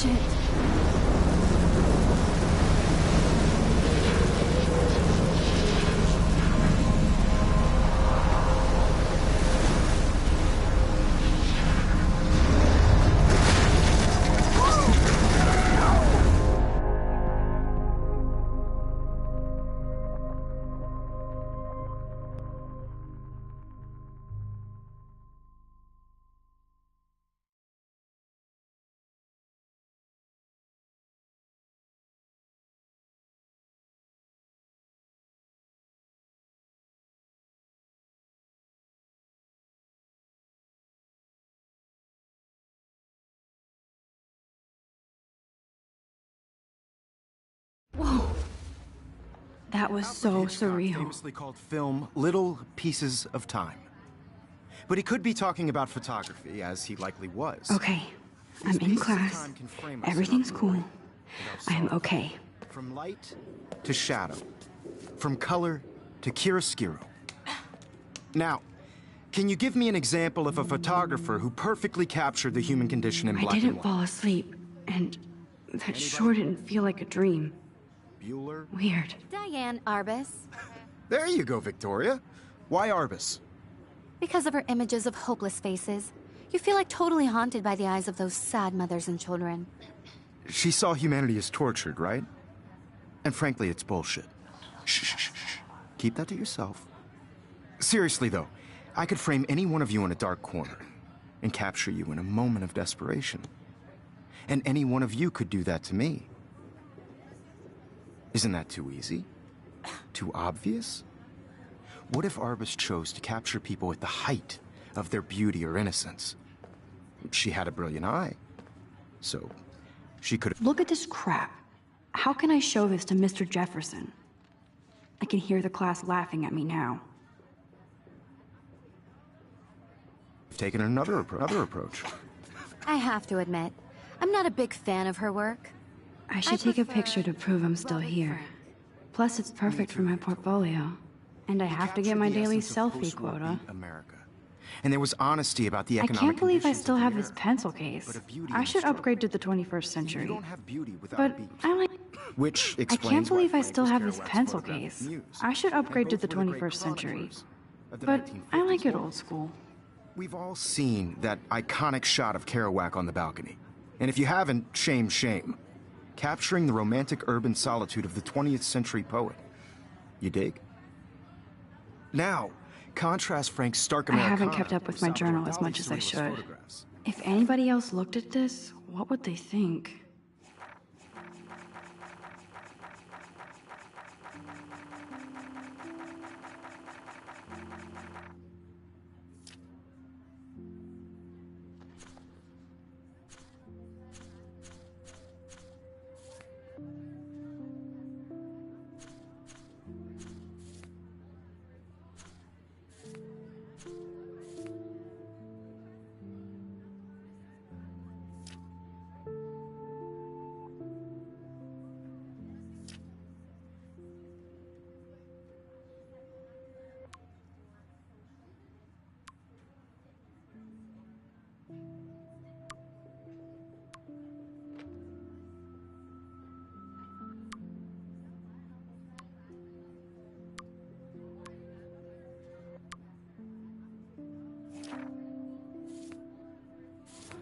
Shit. Whoa. That was so surreal. Famously called film Little Pieces of Time. But he could be talking about photography, as he likely was. Okay, I'm in class. Everything's cool. I am okay. From light to shadow. From color to chiaroscuro. Now, can you give me an example of a photographer who perfectly captured the human condition in black and white? I didn't fall asleep, and that sure didn't feel like a dream. Bueller? Weird. Diane Arbus. There you go, Victoria. Why Arbus? Because of her images of hopeless faces. You feel like totally haunted by the eyes of those sad mothers and children. She saw humanity as tortured, right? And frankly, it's bullshit. Shh, shh, shh, shh. Keep that to yourself. Seriously, though, I could frame any one of you in a dark corner and capture you in a moment of desperation. And any one of you could do that to me. Isn't that too easy? Too obvious? What if Arbus chose to capture people at the height of their beauty or innocence? She had a brilliant eye. So, she could have... Look at this crap. How can I show this to Mr. Jefferson? I can hear the class laughing at me now. taken another approach. I have to admit, I'm not a big fan of her work. I should take a picture to prove I'm still here. Plus, it's perfect for my portfolio. And I have to get my daily selfie quota. America. And there was honesty about the economic I can't believe I still have conditions this of the pencil era. case. But a beauty I and should struggle. upgrade to the 21st century. You don't have beauty without But beat. I like... Which I explains can't believe why I still Frank have was this Kerouac's pencil photographic case. muse. I should And upgrade to both the were the great 21st century. chroniclers of the But I 1950s like it world. old school. We've all seen that iconic shot of Kerouac on the balcony. And if you haven't, shame, shame. Capturing the romantic urban solitude of the 20th century poet. You dig? Now, contrast Frank's stark I Americana haven't kept up with my Salvador journal as Dali's much as I surrealist should. photographs. If anybody else looked at this, what would they think?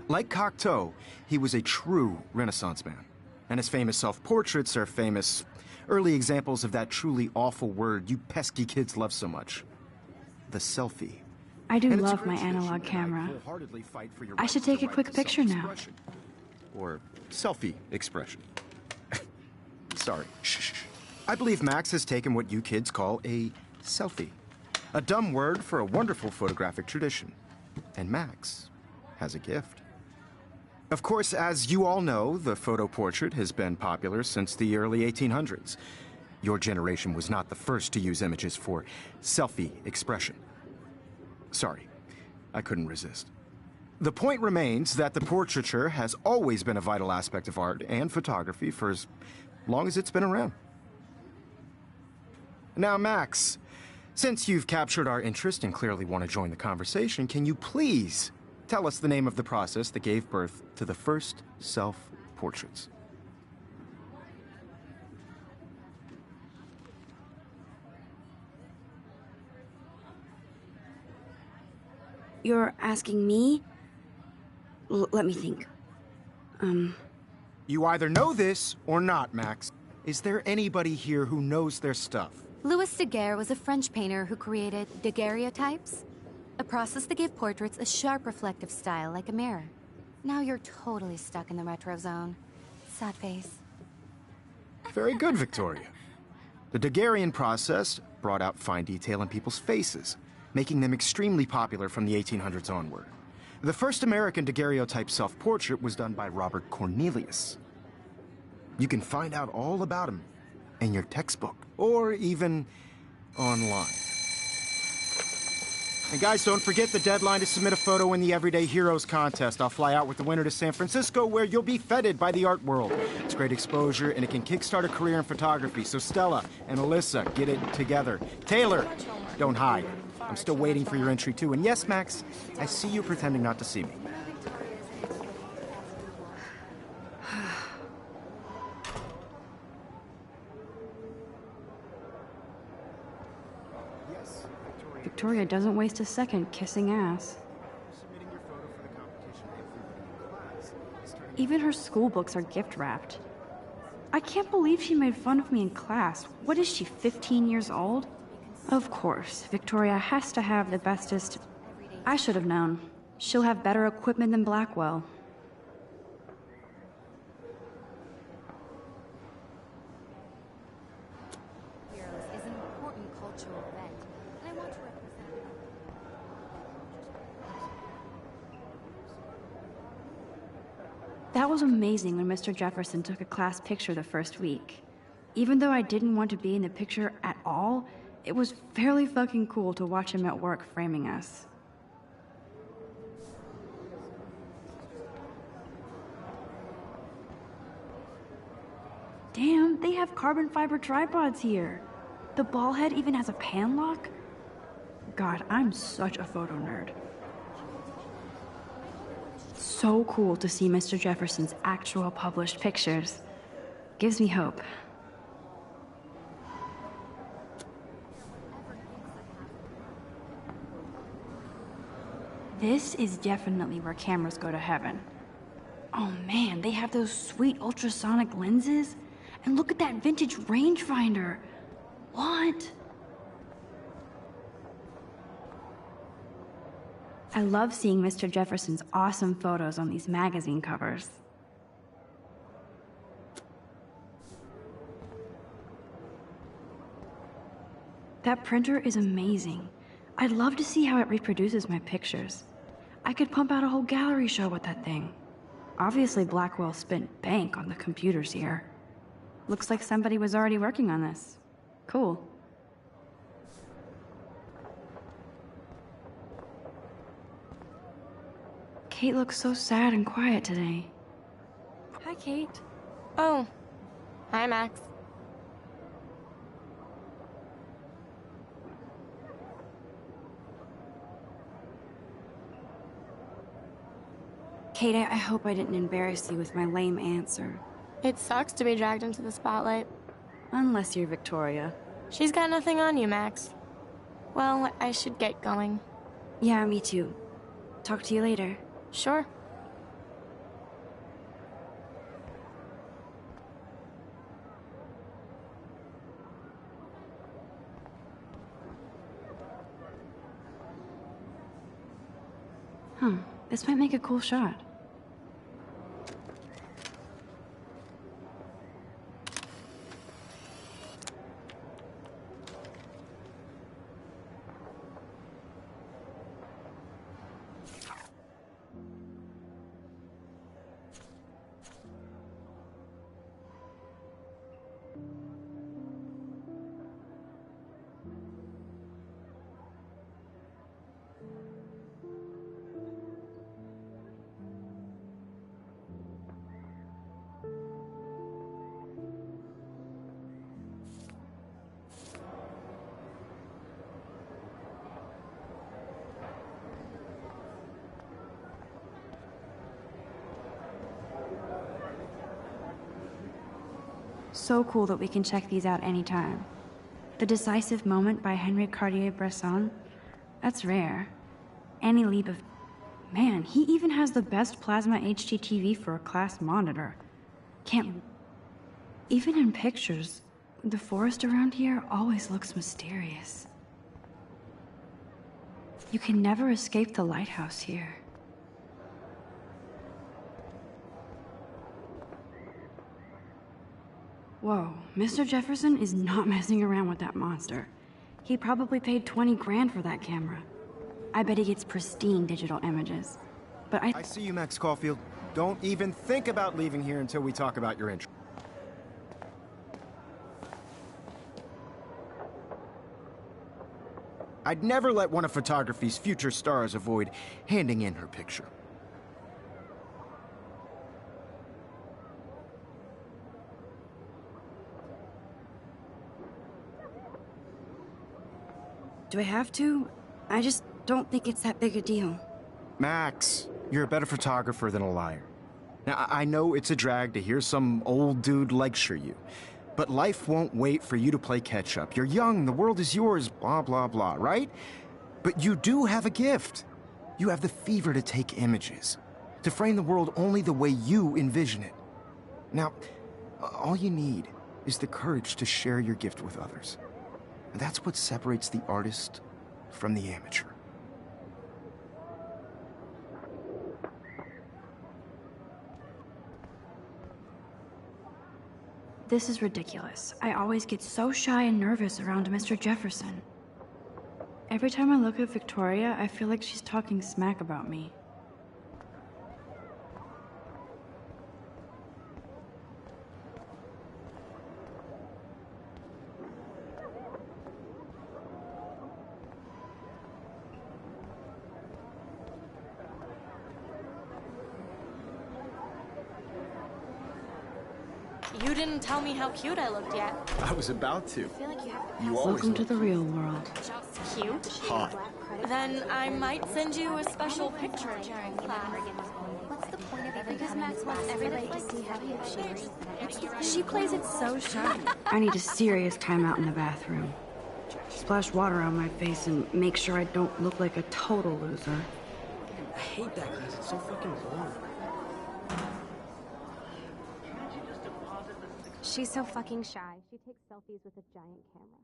Like Cocteau, he was a true Renaissance man. And his famous self-portraits are famous early examples of that truly awful word you pesky kids love so much. The selfie. I do And it's a love my great tradition analog that I camera. wholeheartedly fight for your I right should to take a right quick to picture now. self-expression. Or selfie expression. Sorry. Shh. I believe Max has taken what you kids call a selfie. A dumb word for a wonderful photographic tradition. And Max has a gift. Of course, as you all know, the photo portrait has been popular since the early 1800s. Your generation was not the first to use images for selfie expression. Sorry, I couldn't resist. The point remains that the portraiture has always been a vital aspect of art and photography for as long as it's been around. Now, Max, since you've captured our interest and clearly want to join the conversation, can you please tell us the name of the process that gave birth to the first portraits. You're asking me? Let me think. You either know this or not, Max. Is there anybody here who knows their stuff? Louis Daguerre was a French painter who created daguerreotypes, a process that gave portraits a sharp reflective style like a mirror. Now you're totally stuck in the retro zone. Sad face. Very good, Victoria. The Daguerrean process brought out fine detail in people's faces, making them extremely popular from the 1800s onward. The first American daguerreotype self-portrait was done by Robert Cornelius. You can find out all about him in your textbook, or even online. And guys, don't forget the deadline to submit a photo in the Everyday Heroes contest. I'll fly out with the winner to San Francisco, where you'll be feted by the art world. It's great exposure, and it can kickstart a career in photography. So Stella and Alyssa, get it together. Taylor, don't hide. I'm still waiting for your entry, too. And yes, Max, I see you pretending not to see me. Victoria doesn't waste a second kissing ass. Even her school books are gift-wrapped. I can't believe she made fun of me in class. What is she, 15 years old? Of course, Victoria has to have the bestest... I should have known. She'll have better equipment than Blackwell. Heroes is an important cultural event, and I want to represent That was amazing when Mr. Jefferson took a class picture the first week. Even though I didn't want to be in the picture at all, it was fairly fucking cool to watch him at work framing us. Damn, they have carbon fiber tripods here. The ball head even has a pan lock. God, I'm such a photo nerd. So cool to see Mr. Jefferson's actual published pictures. Gives me hope. This is definitely where cameras go to heaven. Oh man, they have those sweet ultrasonic lenses. And look at that vintage rangefinder. What? I love seeing Mr. Jefferson's awesome photos on these magazine covers. That printer is amazing. I'd love to see how it reproduces my pictures. I could pump out a whole gallery show with that thing. Obviously, Blackwell spent bank on the computers here. Looks like somebody was already working on this. Cool. Kate looks so sad and quiet today. Hi, Kate. Oh. Hi, Max. Kate, I hope I didn't embarrass you with my lame answer. It sucks to be dragged into the spotlight. Unless you're Victoria. She's got nothing on you, Max. Well, I should get going. Yeah, me too. Talk to you later. Sure. Huh, this might make a cool shot. So cool that we can check these out anytime. The Decisive Moment by Henry Cartier-Bresson? That's rare. Annie Lieb of... Man, he even has the best plasma HDTV for a class monitor. Can't... Even in pictures, the forest around here always looks mysterious. You can never escape the lighthouse here. Whoa, Mr. Jefferson is not messing around with that monster. He probably paid 20 grand for that camera. I bet he gets pristine digital images. But I see you, Max Caulfield. Don't even think about leaving here until we talk about your intro. I'd never let one of photography's future stars avoid handing in her picture. do I have to? I just don't think it's that big a deal. Max, you're a better photographer than a liar. Now, I know it's a drag to hear some old dude lecture you, but life won't wait for you to play catch-up. You're young, the world is yours, blah, blah, blah, right? But you do have a gift. You have the fever to take images, to frame the world only the way you envision it. Now, all you need is the courage to share your gift with others. And that's what separates the artist from the amateur. This is ridiculous. I always get so shy and nervous around Mr. Jefferson. Every time I look at Victoria, I feel like she's talking smack about me. You didn't tell me how cute I looked yet. I was about to. I feel like you have to You always Welcome to look the real world. Cute? hot. Then I might send you a special picture during class. What's the point of every because Max wants everybody to see how cute she is. She plays it so shy. I need a serious timeout in the bathroom. Splash water on my face and make sure I don't look like a total loser. I hate that class. It's so fucking boring. She's so fucking shy. She takes selfies with a giant camera.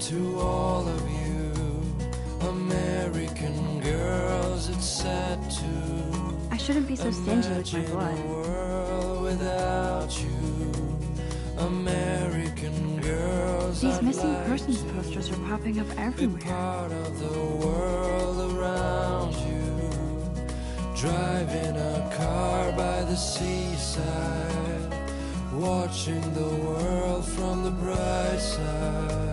To all of you American girls, it's sad to I shouldn't be so stingy with my imagine blood. a world without you. American girls, These I'd missing like persons to posters are popping up be everywhere. part of the world around you. Driving a car by the seaside, watching the world from the bright side.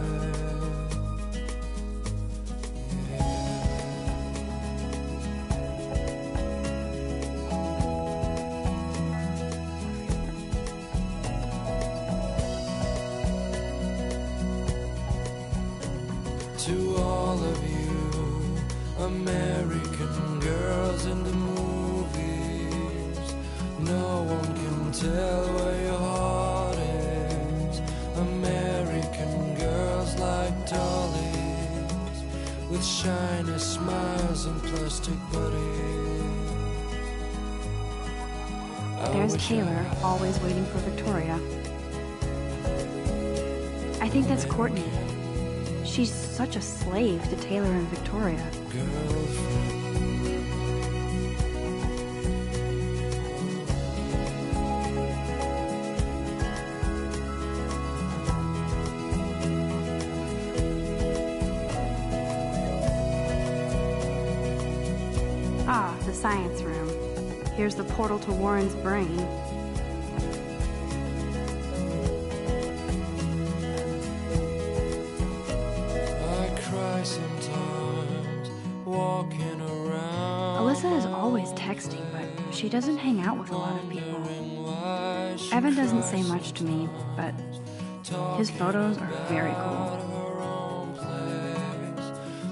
To all of you American girls in the movies, no one can tell where your heart is. American girls like dollies, with shiny smiles and plastic bodies. There's Taylor, always waiting for Victoria. I think that's Courtney. She's such a slave to Taylor and Victoria. Ah, the science room. Here's the portal to Warren's brain. Lisa is always texting, but she doesn't hang out with a lot of people. Evan doesn't say much to me, but his photos are very cool.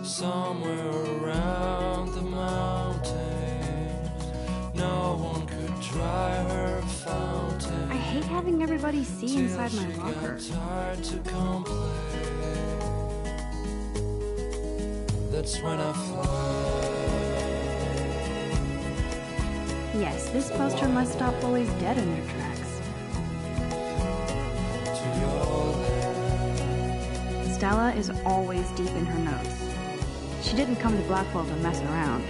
Somewhere around the mountains, no one could dry her fountain. I hate having everybody see inside my locker. That's when I fly. Yes, this poster must stop bullies dead in their tracks. Stella is always deep in her notes. She didn't come to Blackwell to mess around.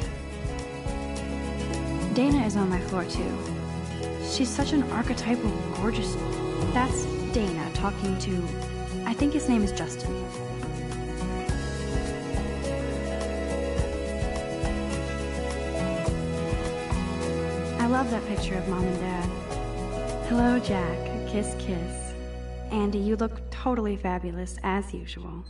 Dana is on my floor too. She's such an archetypal, gorgeous... That's Dana talking to... I think his name is Justin. I love that picture of Mom and Dad. Hello, Jack. Kiss, kiss. Andy, you look totally fabulous, as usual.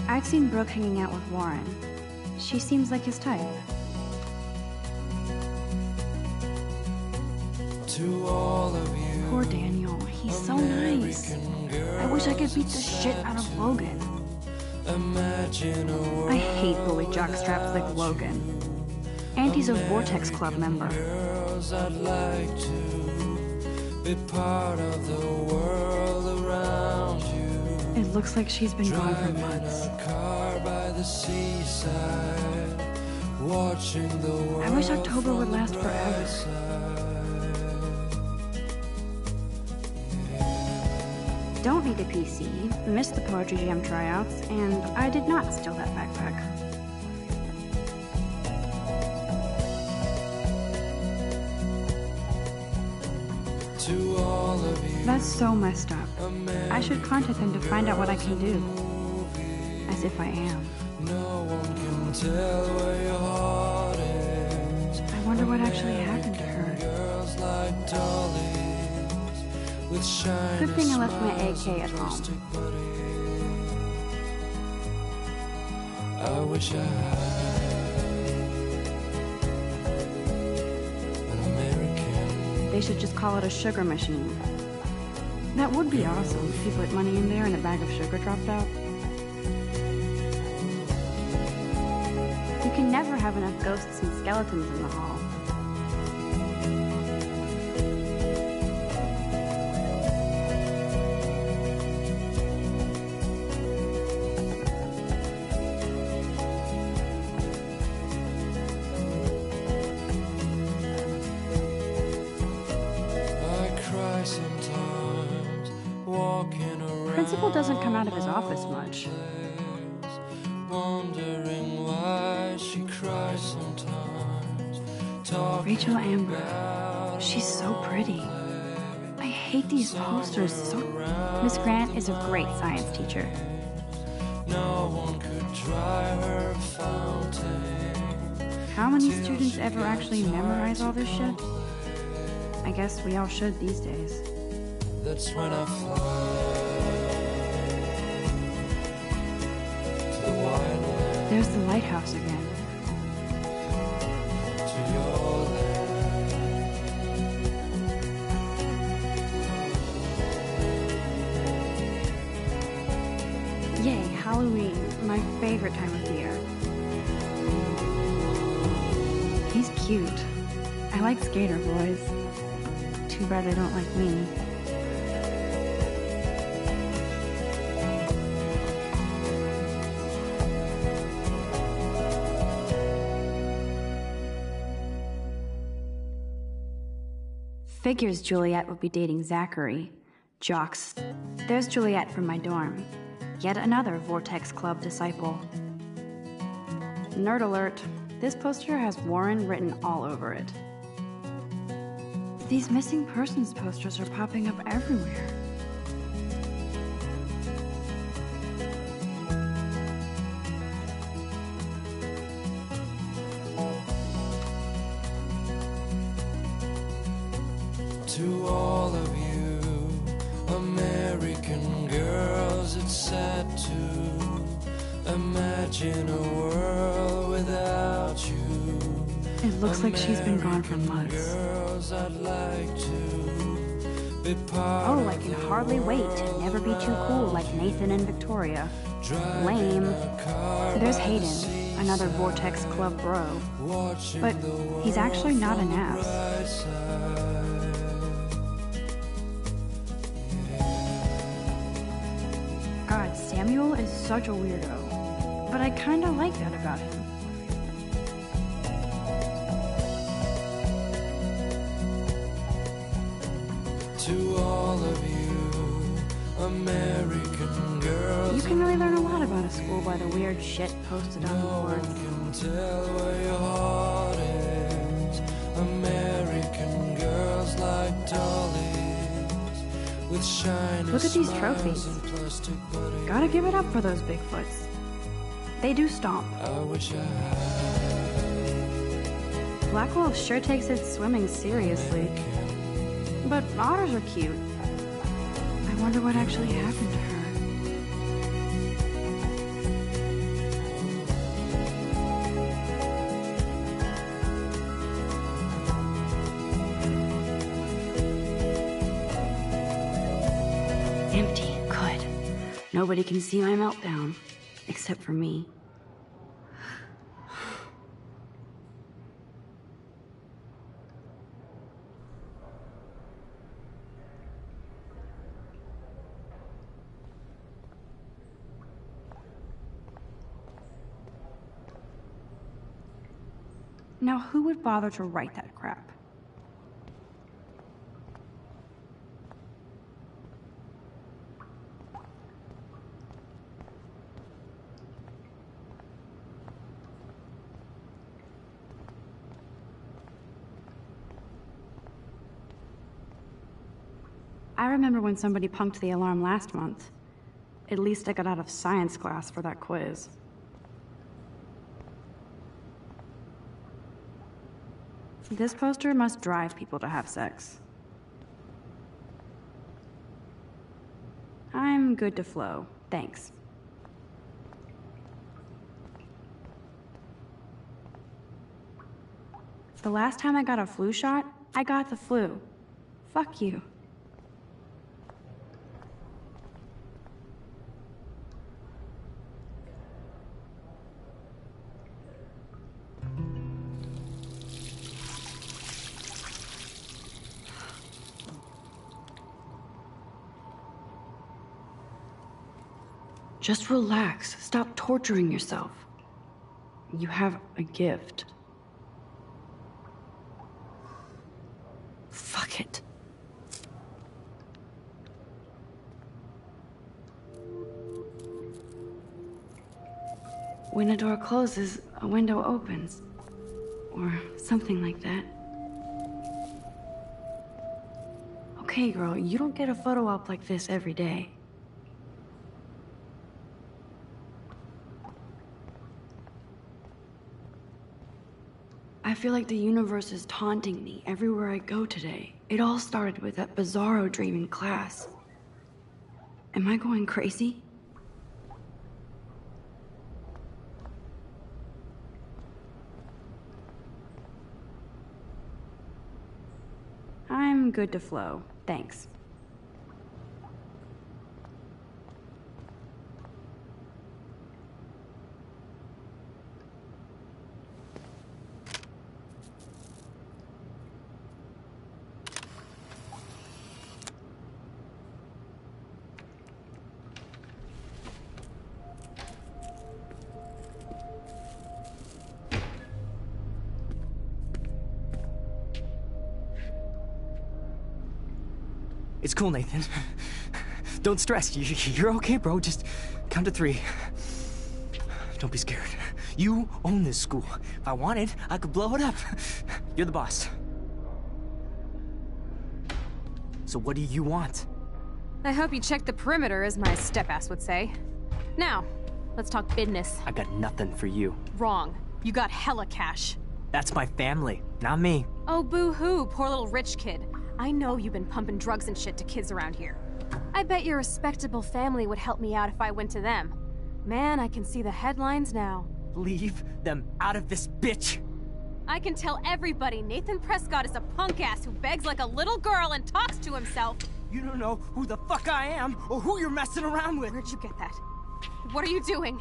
I've seen Brooke hanging out with Warren. She seems like his type. To all of you, Poor Daniel, he's so nice. I wish I could beat the shit out of Logan. imagine a world I hate bully jockstraps like Logan. And he's a Vortex Club member. girls I'd like to be part of the world around you. It looks like she's been gone for Driving months. a car by the seaside, watching the world I wish October would from the last bright forever. side. Don't need a PC, missed the Poetry Jam tryouts, and I did not steal that backpack. To all of you, That's so messed up. I should contact them to find out what I can do. As if I am. no one can tell where your heart is. I wonder what actually happened to her. Girls like dollies with shiny Good thing I left my smiles AK and at home. twisted bodies. I wish I had an American. They should just call it a sugar machine. That would be awesome if you put money in there and a bag of sugar dropped out. You can never have enough ghosts and skeletons in the hall. I cry sometimes walking around. Principal doesn't come out of his office much. Wondering why she cries sometimes. Talking Rachel Amber. She's so pretty. I hate these posters so... Miss Grant is a great science teacher. no one could dry her fountain. How many students ever actually memorize all this shit? I guess we all should these days. That's when I fly to the wildland, There's the lighthouse again. to your land. Yay, Halloween, my favorite time of the year. He's cute. I like skater boys. Too bad they don't like me. Figures Juliet would be dating Zachary. Jocks. There's Juliet from my dorm. Yet another Vortex Club disciple. Nerd alert. This poster has Warren written all over it. These missing persons posters are popping up everywhere. To all of you American girls, it's sad to imagine a world without you. It looks like she's been gone for months. Girls, I'd like to be part Oh, I can hardly wait to never be too cool like Nathan and Victoria. Lame. There's Hayden, another Vortex Club bro. But he's actually not an ass. God, Samuel is such a weirdo. But I kinda like that about him. To all of you American girls, You can really learn a lot about a school by the weird shit posted on the boards. can tell where your heart is. American girls like dollies with shiny Look at these smiles trophies. and plastic bodies. Gotta give it up for those Bigfoots. They do stomp. I wish I had. Blackwell sure takes its swimming seriously. But otters are cute. I wonder what actually happened to her. Empty. Good. Nobody can see my meltdown. Except for me. Now, who would bother to write that crap? I remember when somebody punked the alarm last month. At least I got out of science class for that quiz. This poster must drive people to have sex. I'm good to flow, thanks. The last time I got a flu shot, I got the flu. Fuck you. Just relax. Stop torturing yourself. You have a gift. Fuck it. When a door closes, a window opens. Or something like that. Okay, girl, you don't get a photo op like this every day. I feel like the universe is taunting me everywhere I go today. It all started with that bizarro dream in class. Am I going crazy? I'm good to flow, thanks. It's cool, Nathan. Don't stress. You're okay, bro. Just count to 3. Don't be scared. You own this school. If I wanted, I could blow it up. You're the boss. So what do you want? I hope you checked the perimeter, as my step-ass would say. Now, let's talk business. I got nothing for you. Wrong. You got hella cash. That's my family, not me. Oh, boo-hoo, poor little rich kid. I know you've been pumping drugs and shit to kids around here. I bet your respectable family would help me out if I went to them. Man, I can see the headlines now. Leave them out of this, bitch! I can tell everybody Nathan Prescott is a punk ass who begs like a little girl and talks to himself. You don't know who the fuck I am or who you're messing around with. Where'd you get that? What are you doing?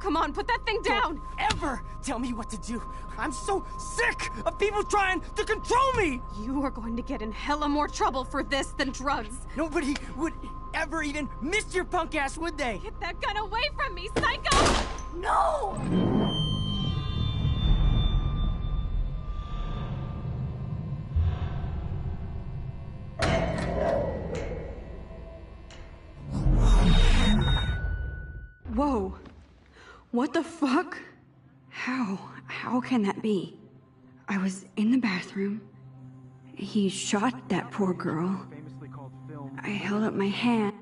Come on, put that thing down! Don't ever tell me what to do. I'm so sick of people trying to control me! You are going to get in hella more trouble for this than drugs. Nobody would ever even miss your punk ass, would they? Get that gun away from me, psycho! No! Whoa. What the fuck? How can that be? I was in the bathroom. He shot that poor girl. I held up my hand.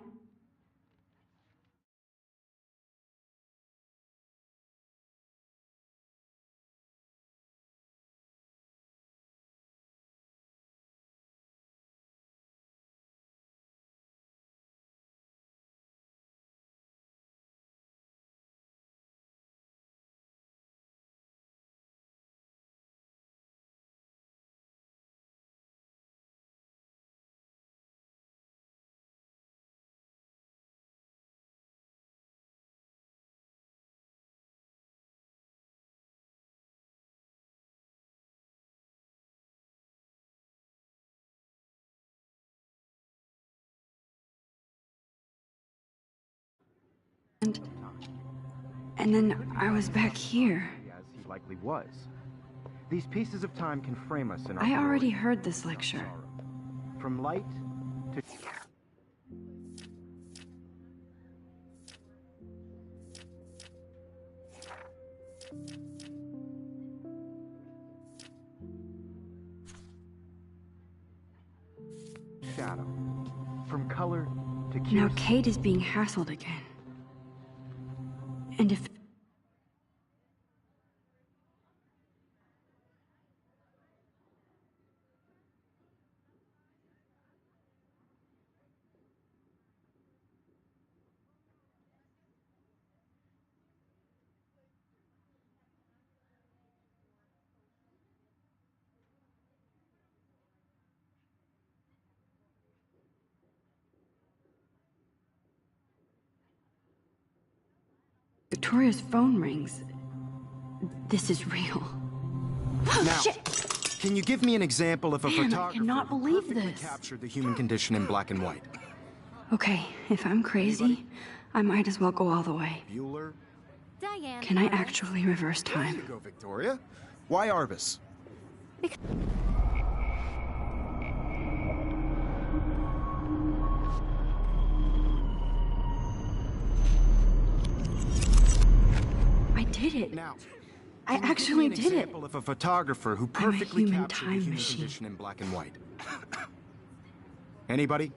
And then I was back here. As he likely was. These pieces of time can frame us in our I already glory. heard this lecture. From light to... shadow. From color to cues. Now Kate is being hassled again. And if... Victoria's phone rings. This is real. Now, Shit! can you give me an example of a Man, I photographer cannot who believe perfectly this. captured the human condition in black and white? Okay, if I'm crazy, I might as well go all the way. Bueller? Diane. Can I actually reverse There you time? go, Victoria. Why Arbus? I did it. Now, I can you actually give me an did it. example of a photographer who I'm a perfectly human captured the time human machine. condition in black and white. Anybody?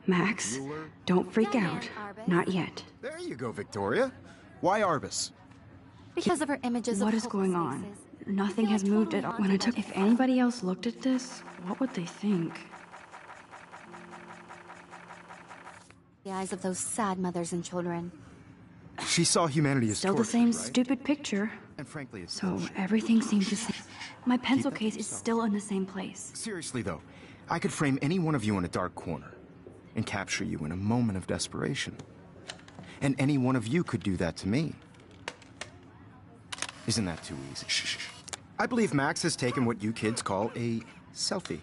Max, don't freak out. Not yet. There you go, Victoria. Why Arbus? Because of her images What of is going hopeless on? faces. Nothing Feel has like moved totally at all. When I haunted took... by If anybody else looked at this, what would they think? The eyes of those sad mothers and children. She saw humanity as Still the torture, same right? stupid picture. And frankly, it's So bullshit. everything seems the same. My pencil that to case is yourself. still in the same place. Seriously, though, I could frame any one of you in a dark corner and capture you in a moment of desperation. And any one of you could do that to me. Isn't that too easy? Shh. I believe Max has taken what you kids call a selfie.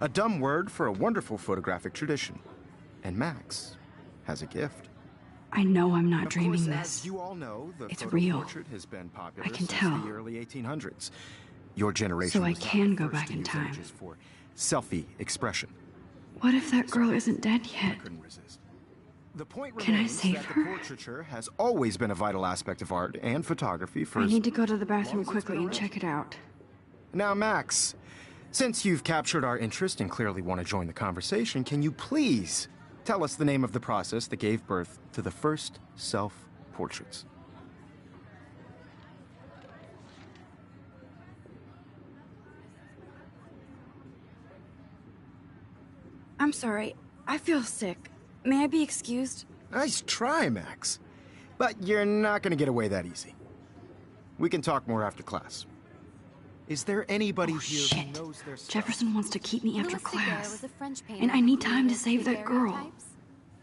A dumb word for a wonderful photographic tradition. And Max has a gift. I know I'm not Of dreaming course, this. as you all know, the It's photo real. portrait has been popular I can since tell. the early 1800s. Your generation So I was not can the go first back to in use time. images for selfie expression. What if that girl isn't dead yet? Couldn't resist. The point Can I remains save that her? the portraiture has always been a vital aspect of art and photography for I as need to go to the long bathroom as it's quickly been and around. check it out. Now, Max, since you've captured our interest and clearly want to join the conversation, can you please tell us the name of the process that gave birth to the first self-portraits? I'm sorry. I feel sick. May I be excused? Nice try, Max. But you're not going to get away that easy. We can talk more after class. Is there anybody Oh, here shit. who knows their stuff? Jefferson wants to keep me after Louis Daguerre class. was a French painter And I who need time to created save that girl. daguerreotypes,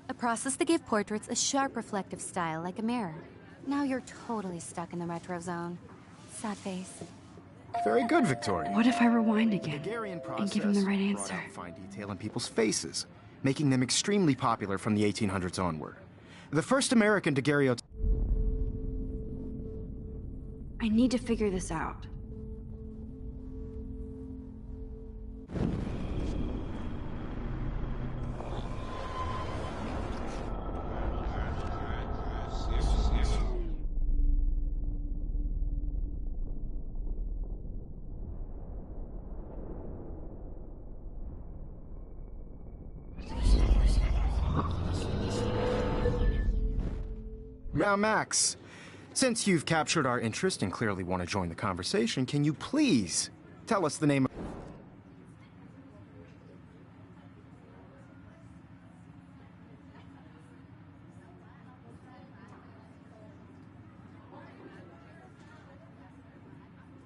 a process that gave portraits a sharp reflective style like a mirror. Now you're totally stuck in the retro zone. Sad face. Very good, Victoria. What if I rewind The again Daguerrean and give him the right process brought answer? out fine detail in people's faces, making them extremely popular from the 1800s onward. The first American daguerreotype. I need to figure this out. Now, Max, since you've captured our interest and clearly want to join the conversation, can you please tell us the name of...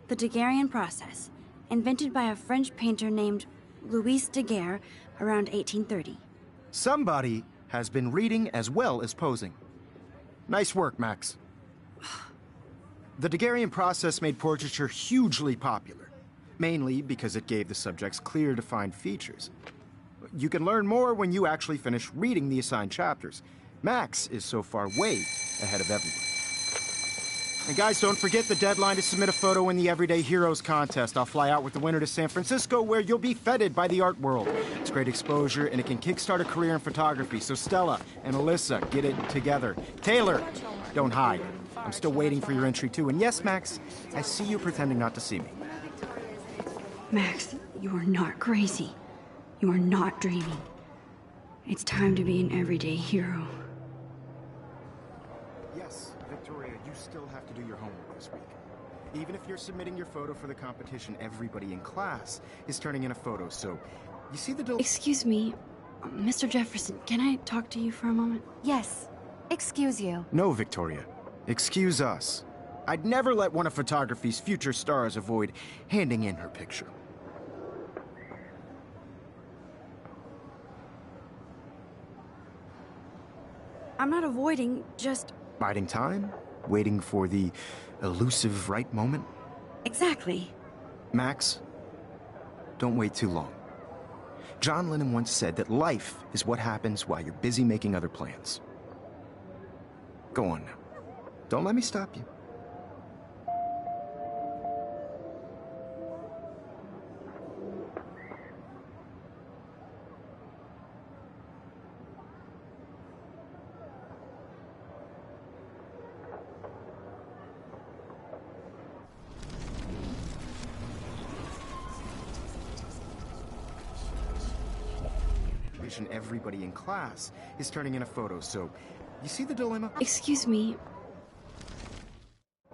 The Daguerrean process, invented by a French painter named Louis Daguerre around 1830. Somebody has been reading as well as posing. Nice work, Max. The Daguerrean process made portraiture hugely popular, mainly because it gave the subjects clear, defined features. You can learn more when you actually finish reading the assigned chapters. Max is so far way ahead of everyone. And guys, don't forget the deadline to submit a photo in the Everyday Heroes contest. I'll fly out with the winner to San Francisco, where you'll be feted by the art world. It's great exposure, and it can kickstart a career in photography. So Stella and Alyssa, get it together. Taylor, don't hide. I'm still waiting for your entry, too. And yes, Max, I see you pretending not to see me. Max, you are not crazy. You are not dreaming. It's time to be an everyday hero. Yes, Victoria, you still have to do your homework this week. Even if you're submitting your photo for the competition, everybody in class is turning in a photo, so you see the deal? Excuse me, Mr. Jefferson, can I talk to you for a moment? Yes. Excuse you. No, Victoria. Excuse us. I'd never let one of photography's future stars avoid handing in her picture. I'm not avoiding, just... Biding time? Waiting for the elusive right moment? Exactly. Max, don't wait too long. John Lennon once said that life is what happens while you're busy making other plans. Go on now. Don't let me stop you. Everybody in class is turning in a photo, so you see the dilemma? Excuse me,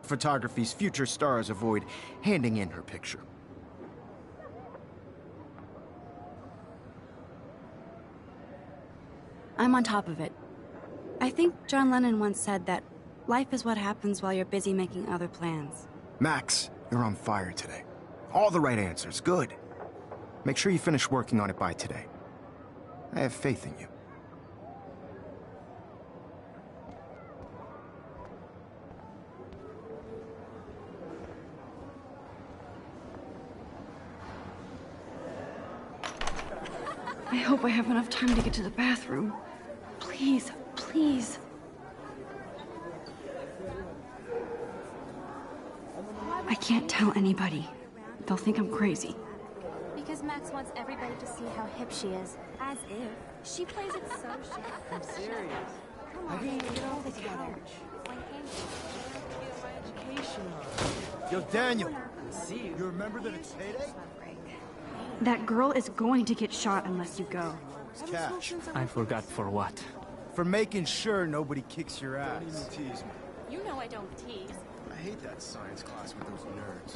Photography's future stars avoid handing in her picture. I'm on top of it. I think John Lennon once said that life is what happens while you're busy making other plans. Max, you're on fire today. All the right answers, good. Make sure you finish working on it by today. I have faith in you. I hope I have enough time to get to the bathroom. Please, please. I can't tell anybody. They'll think I'm crazy. Because Max wants everybody to see how hip she is. As if. She plays it so sharp. I'm serious. Come I on, can't get get all off the together. couch. Like him. Education on. Yo, Daniel, See you. you remember that it's payday? That girl is going to get shot unless you go. It's cash. I forgot for what. For making sure nobody kicks your ass. Don't even tease me. You know I don't tease. I hate that science class with those nerds.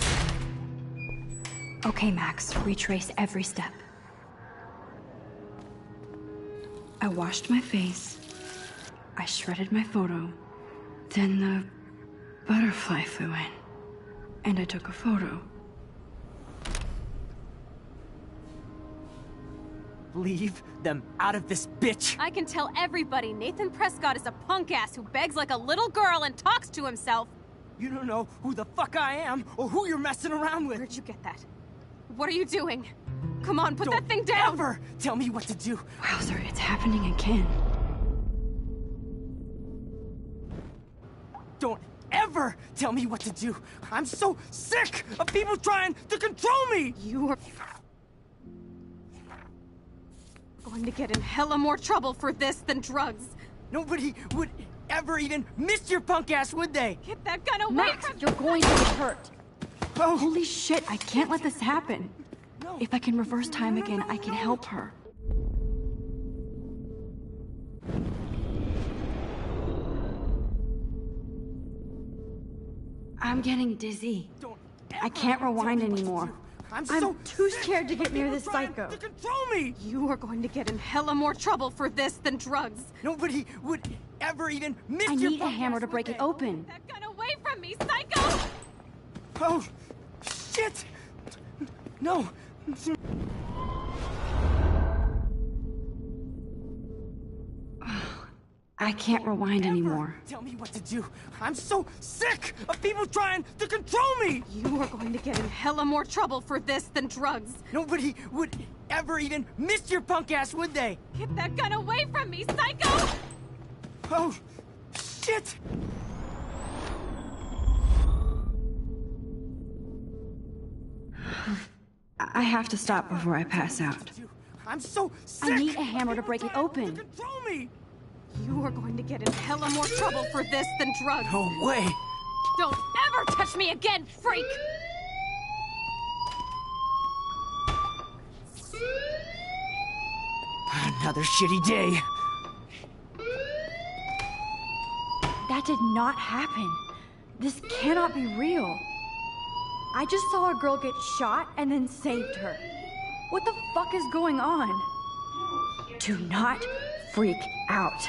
Okay, Max, retrace every step. I washed my face. I shredded my photo. Then the butterfly flew in. And I took a photo. Leave them out of this bitch! I can tell everybody Nathan Prescott is a punk ass who begs like a little girl and talks to himself. You don't know who the fuck I am or who you're messing around with. Where'd you get that? What are you doing? Come on, put Don't that thing down! ever tell me what to do. Wowzer, it's happening again. Don't ever tell me what to do. I'm so sick of people trying to control me. You are going to get in hella more trouble for this than drugs. Nobody would ever even miss your punk ass, would they? Get that gun away Max, from you're going to get hurt. Oh, Holy shit, I can't let this happen. no. If I can reverse time again, I can help her. I'm getting dizzy. Don't I can't ever rewind tell me what to anymore. do. I'm I'm so too sick scared to of get near people this trying psycho. To control me. You are going to get in hella more trouble for this than drugs. Nobody would ever even miss I your need a punk hammer ass, to break would it they? open. Get that gun away from me, psycho! Oh, shit! No. I can't rewind anymore. Tell me what to do. I'm so sick of people trying to control me. You are going to get in hella more trouble for this than drugs. Nobody would ever even miss your punk ass, would they? Get that gun away from me, psycho! Oh, shit! I have to stop before I pass out. I'm so sick. I need a hammer of to people break it trying open. To control me. You are going to get in hella more trouble for this than drugs. No way. Don't ever touch me again, freak! Another shitty day. That did not happen. This cannot be real. I just saw a girl get shot and then saved her. What the fuck is going on? Do not freak out.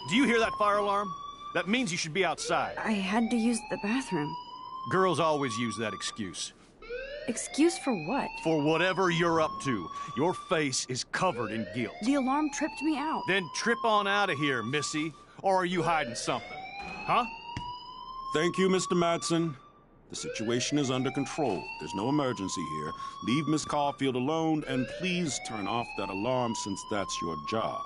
Do you hear that fire alarm? That means you should be outside. I had to use the bathroom. Girls always use that excuse. Excuse for what? For whatever you're up to. Your face is covered in guilt. The alarm tripped me out. Then trip on out of here, Missy. Or are you hiding something? Huh? Thank you, Mr. Madsen. The situation is under control. There's no emergency here. Leave Miss Caulfield alone, and please turn off that alarm since that's your job.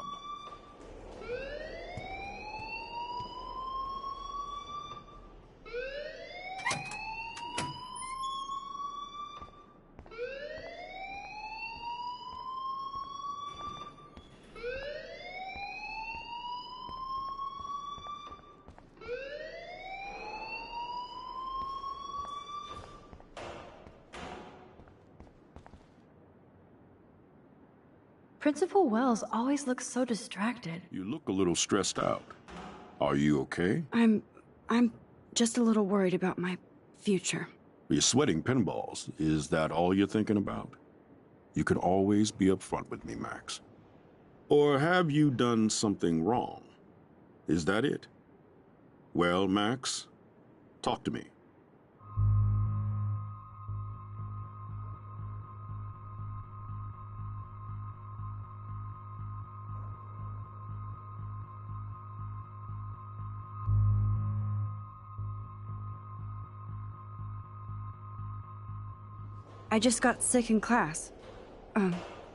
Principal Wells always looks so distracted. You look a little stressed out. Are you okay? I'm just a little worried about my future. You're sweating pinballs. Is that all you're thinking about? You can always be upfront with me, Max. Or have you done something wrong? Is that it? Well, Max, talk to me. I just got sick in class.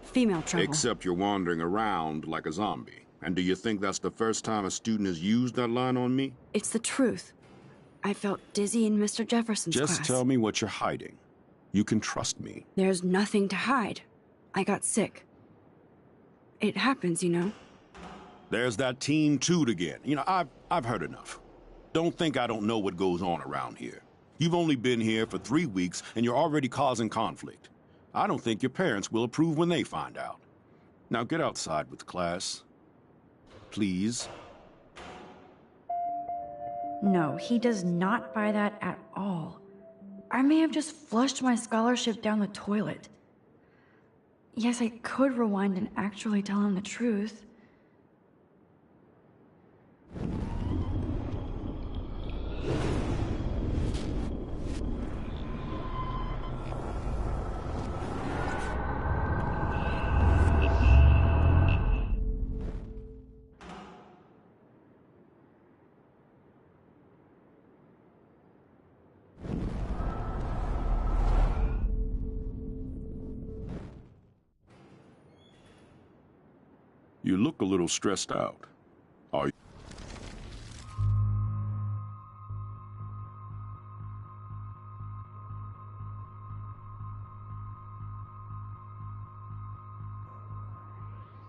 Female trouble. Except you're wandering around like a zombie. And do you think that's the first time a student has used that line on me? It's the truth. I felt dizzy in Mr. Jefferson's class. Just tell me what you're hiding. You can trust me. There's nothing to hide. I got sick. It happens, you know. There's that teen toot again. You know, I've heard enough. Don't think I don't know what goes on around here. You've only been here for 3 weeks, and you're already causing conflict. I don't think your parents will approve when they find out. Now get outside with class. Please. No, he does not buy that at all. I may have just flushed my scholarship down the toilet. Yes, I could rewind and actually tell him the truth. You look a little stressed out. Are you?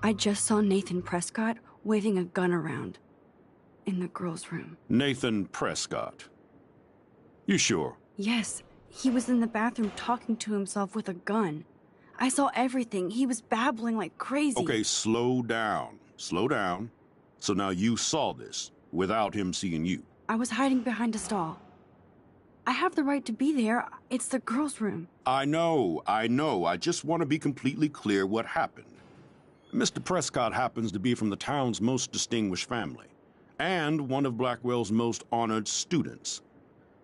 I just saw Nathan Prescott waving a gun around in the girls' room. Nathan Prescott. You sure? Yes, he was in the bathroom talking to himself with a gun. I saw everything. He was babbling like crazy. Okay, slow down. Slow down. So now you saw this without him seeing you. I was hiding behind a stall. I have the right to be there. It's the girls' room. I know. I just want to be completely clear what happened. Mr. Prescott happens to be from the town's most distinguished family, and one of Blackwell's most honored students.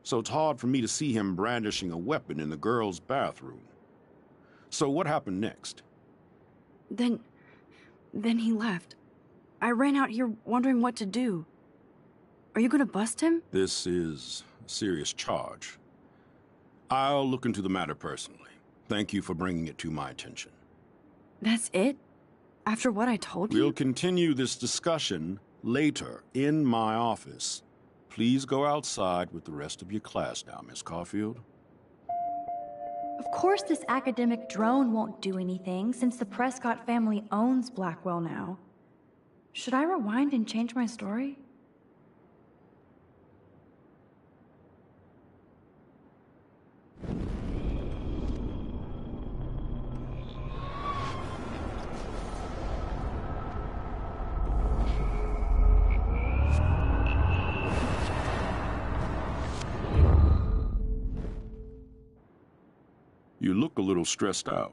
So it's hard for me to see him brandishing a weapon in the girls' bathroom. So what happened next? Then he left. I ran out here wondering what to do. Are you gonna bust him? This is a serious charge. I'll look into the matter personally. Thank you for bringing it to my attention. That's it? After what I told you? We'll continue this discussion later in my office. Please go outside with the rest of your class now, Miss Caulfield. Of course this academic drone won't do anything, since the Prescott family owns Blackwell now. Should I rewind and change my story? You look a little stressed out.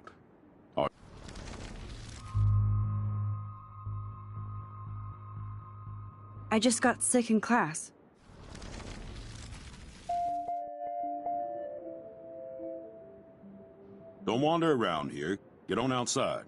I just got sick in class. Don't wander around here. Get on outside.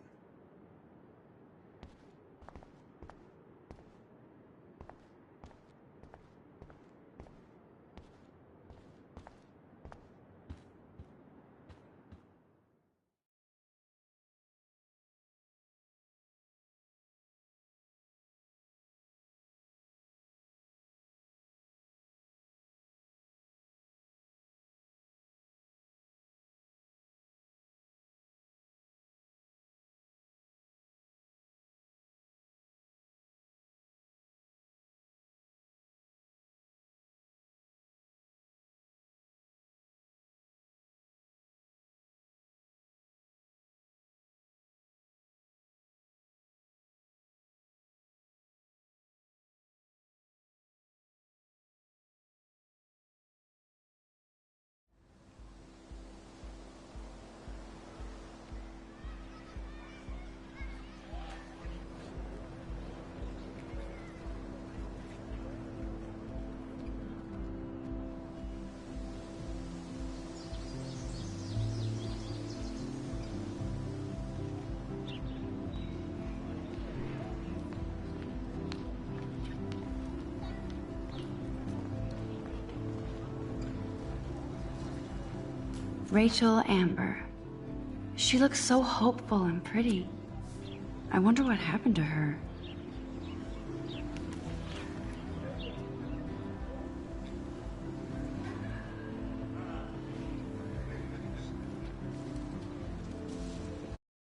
Rachel Amber. She looks so hopeful and pretty. I wonder what happened to her.